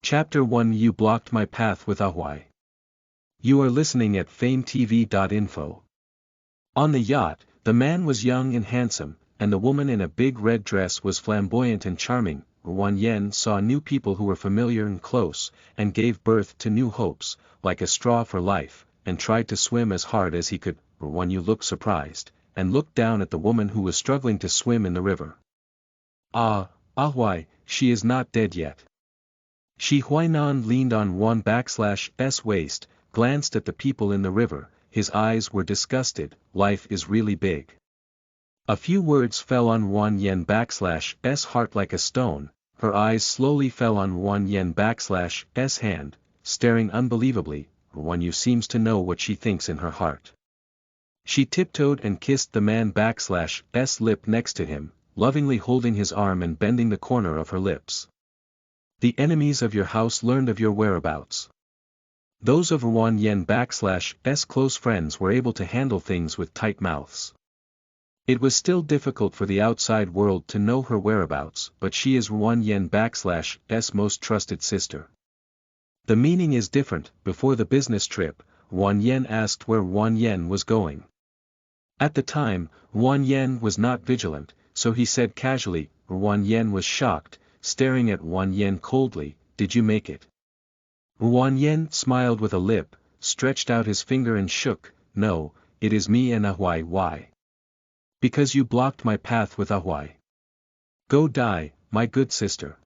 Chapter 1 You blocked my path with Ahwai. You are listening at famvetv.info. On the yacht, the man was young and handsome, and the woman in a big red dress was flamboyant and charming. Wan Yen saw new people who were familiar and close, and gave birth to new hopes, like a straw for life, and tried to swim as hard as he could. Wan Yu looked surprised, and looked down at the woman who was struggling to swim in the river. Ahwai, she is not dead yet. Shi Huainan leaned on Wan/s waist, glanced at the people in the river, his eyes were disgusted. Life is really big. A few words fell on Wan Yen/s heart like a stone, her eyes slowly fell on Wan Yen/s hand, staring unbelievably. Wan Yu seems to know what she thinks in her heart. She tiptoed and kissed the man/s lip next to him, lovingly holding his arm and bending the corner of her lips. The enemies of your house learned of your whereabouts. Those of Wan Yen/s close friends were able to handle things with tight mouths. It was still difficult for the outside world to know her whereabouts, but she is Wan Yen/s most trusted sister. The meaning is different. Before the business trip, Wan Yen asked where Wan Yen was going. At the time, Wan Yen was not vigilant, so he said casually. Wan Yen was shocked, staring at Wan Yen coldly. Did you make it? Wan Yen smiled with a lip, stretched out his finger and shook. No, it is me and Ahwai. Why? Because you blocked my path with Ahwai. Go die, my good sister.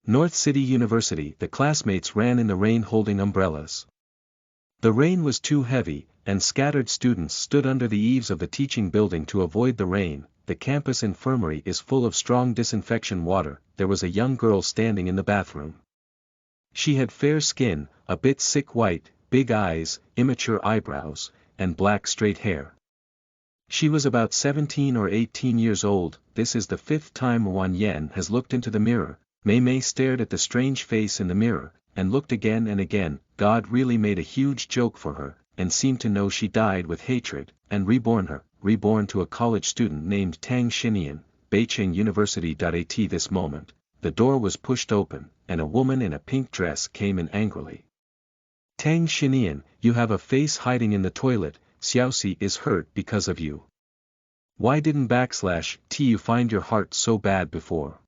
North City University. The classmates ran in the rain holding umbrellas. The rain was too heavy, and scattered students stood under the eaves of the teaching building to avoid the rain. The campus infirmary is full of strong disinfection water. There was a young girl standing in the bathroom. She had fair skin, a bit sick white, big eyes, immature eyebrows, and black straight hair. She was about 17 or 18 years old. This is the 5th time Wan Yen has looked into the mirror. Mei stared at the strange face in the mirror, and looked again and again. God really made a huge joke for her, and seemed to know she died with hatred, and reborn to a college student named Tang Xinian, Beijing University. At this moment, the door was pushed open, and a woman in a pink dress came in angrily. Tang Xinian, you have a face hiding in the toilet. Xiaoxi is hurt because of you. Why didn't you find your heart so bad before?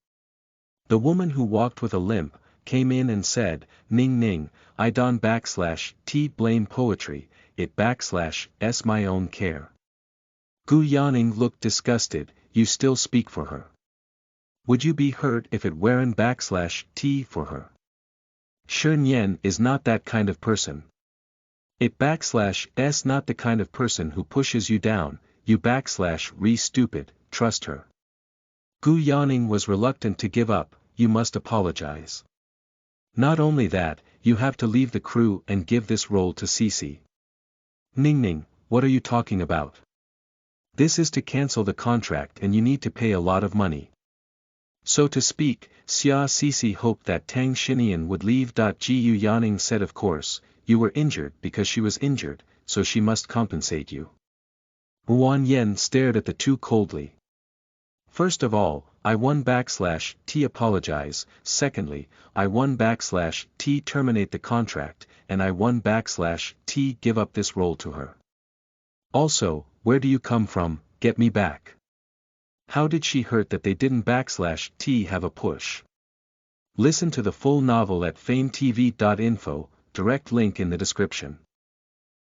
The woman who walked with a limp, came in and said, Ning, I don't blame poetry, it my own care. Gu Yaning looked disgusted. You still speak for her. Would you be hurt if it weren't for her? Shen Yen is not that kind of person. It not the kind of person who pushes you down. You stupid, trust her. Gu Yaning was reluctant to give up. You must apologize. Not only that, you have to leave the crew and give this role to Cici. Ning, what are you talking about? This is to cancel the contract and you need to pay a lot of money. So to speak, Cici hoped that Tang Xinian would leave. Gu Yaning said of course, you were injured because she was injured, so she must compensate you. Wan Yen stared at the two coldly. First of all, I won apologize. Secondly, I won terminate the contract, and I won give up this role to her. Also, where do you come from? Get me back. How did she hurt that they didn't have a push? Listen to the full novel at FameTV.info, direct link in the description.